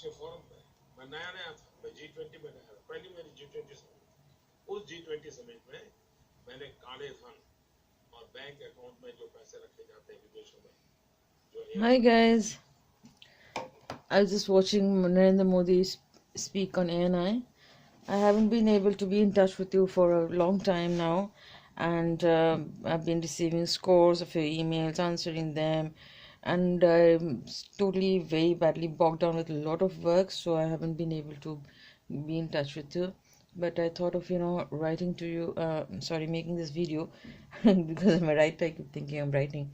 अंतर्राष्ट्रीय फोरम पे मैं नया नया था, मैं G20 में नया था, पहली मेरी G20 समिट। उस G20 समिट में मैंने काले धन और बैंक अकाउंट में जो पैसे रखे जाते हैं विदेशों में, जो Hi guys, I was just watching Narendra Modi speak on ANI. I haven't been able to be in touch with you for a long time now, and I've been receiving scores of your emails, answering them, and I'm totally very badly bogged down with a lot of work, so I haven't been able to be in touch with you. But I thought of writing to you. Making this video because I'm a writer. I keep thinking I'm writing.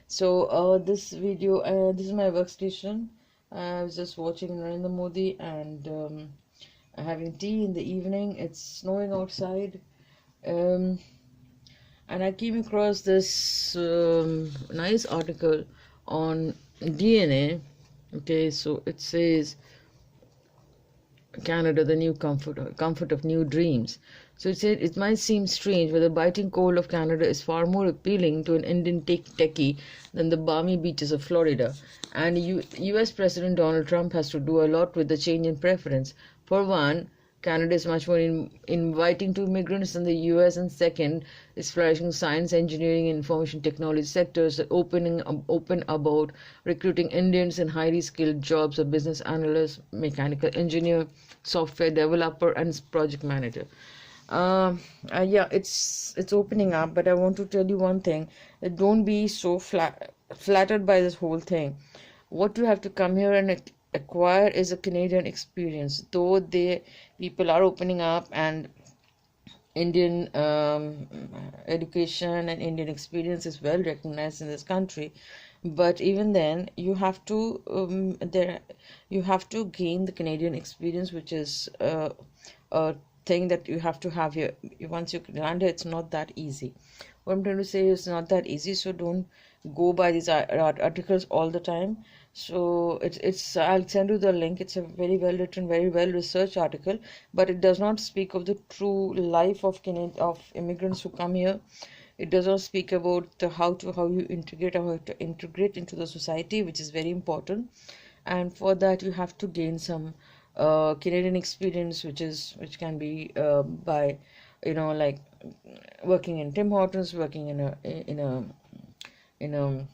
So this video, this is my workstation. I was just watching Narendra Modi and having tea in the evening. It's snowing outside, um, and I came across this nice article on DNA. Okay, so it says Canada, the new comfort of new dreams. So it said it might seem strange, but the biting cold of Canada is far more appealing to an Indian techie than the balmy beaches of Florida. And U.S. President Donald Trump has to do a lot with the change in preference. For one, Canada is much more inviting to immigrants than the US, and second, its flourishing science, engineering, and information technology sectors are open about recruiting Indians in highly skilled jobs of business analyst, mechanical engineer, software developer, and project manager. Yeah, it's opening up, but I want to tell you one thing: that don't be so flattered by this whole thing. What you have to come here and acquire is a Canadian experience. Though the people are opening up and Indian education and Indian experience is well recognized in this country, but even then you have to gain the Canadian experience, which is a thing that you have to have here. Once you land here, it's not that easy. What I'm trying to say is not that easy, so don't go by these articles all the time. So it's I'll send you the link. It's a very well written, very well researched article, but it does not speak of the true life of immigrants who come here. It does not speak about how you integrate or how to integrate into the society, which is very important. And for that, you have to gain some Canadian experience, which can be by like working in Tim Hortons, working in a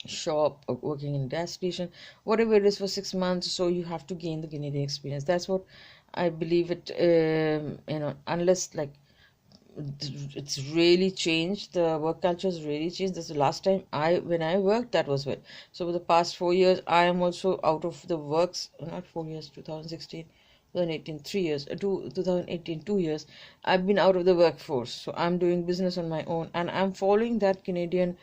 shop, or working in a gas station, whatever it is, for 6 months. So you have to gain the Canadian experience. That's what I believe it. Unless like it's really changed, the work culture has really changed. That's the last time when I worked, that was when. So for the past 4 years, I am also out of the works. Not 4 years, 2016, 2018, 3 years, 2018, 2 years. I've been out of the workforce, so I'm doing business on my own, and I'm following that Canadian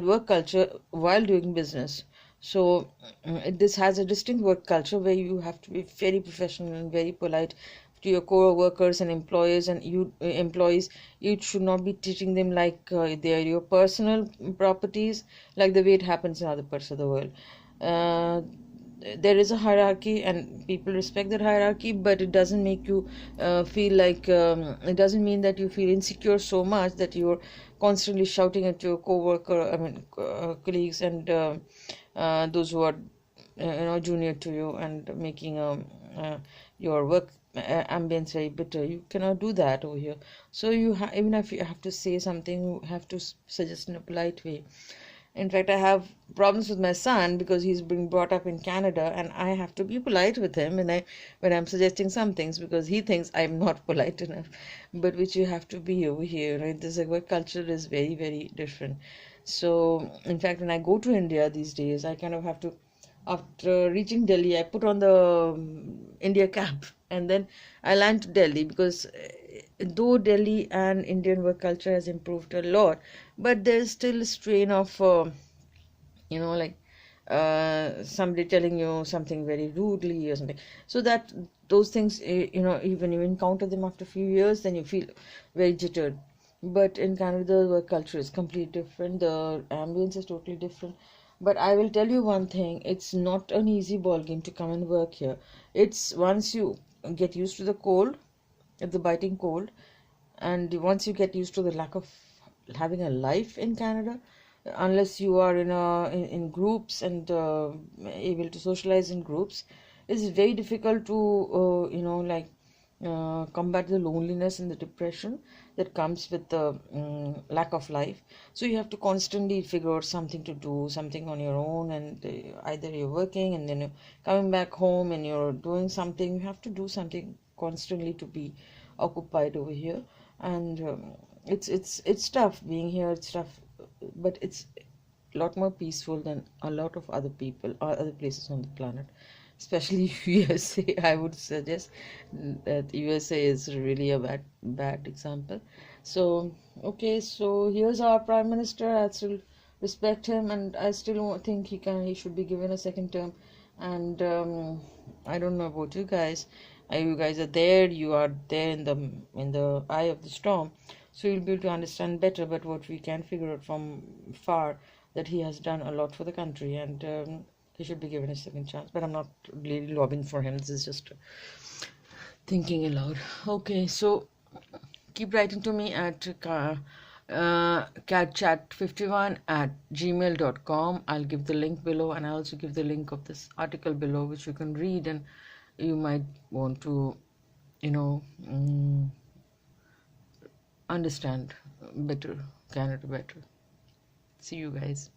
work culture while doing business. So this has a distinct work culture where you have to be very professional and very polite to your co-workers and employers, and employees. You should not be treating them like they are your personal properties, like the way it happens in other parts of the world. uh, there is a hierarchy and people respect that hierarchy, but it doesn't make you feel like it doesn't mean that you feel insecure so much that you're constantly shouting at your colleagues and those who are junior to you, and making your work ambience very bitter. You cannot do that over here. So even if you have to say something, you have to suggest in a polite way. In fact, I have problems with my son because he's been brought up in Canada, and I have to be polite with him when I'm suggesting some things, because he thinks I'm not polite enough. But which you have to be over here, right? This work culture is very, very different. So, in fact, when I go to India these days, I kind of have to, after reaching Delhi, I put on the India cap, and then I land to Delhi, because though Delhi and Indian work culture has improved a lot, but there's still a strain of, like somebody telling you something very rudely or something. So that those things, even you encounter them after a few years, then you feel very jittered. But in Canada, the work culture is completely different. The ambience is totally different. But I will tell you one thing: it's not an easy ball game to come and work here. It's once you get used to the cold, the biting cold, and once you get used to the lack of having a life in Canada, unless you are in groups and able to socialize in groups, it's very difficult to combat the loneliness and the depression that comes with the lack of life. So you have to constantly figure out something to do, something on your own, and either you're working and then you're coming back home and you're doing something. You have to do something constantly to be occupied over here, and it's tough being here. It's tough, but it's a lot more peaceful than a lot of other people or other places on the planet, especially USA. I would suggest that USA is really a bad example. So okay, so here's our prime minister. I still respect him, and I still think he should be given a second term. And I don't know about you guys. You guys are there. You are there in the eye of the storm, so you'll be able to understand better. But what we can figure out from far, that he has done a lot for the country, and he should be given a second chance. But I'm not really lobbying for him. This is just thinking aloud. Okay, so keep writing to me at catchat51@gmail.com. I'll give the link below, and I'll also give the link of this article below, which you can read, and you might want to, understand better, Canada better. See you guys.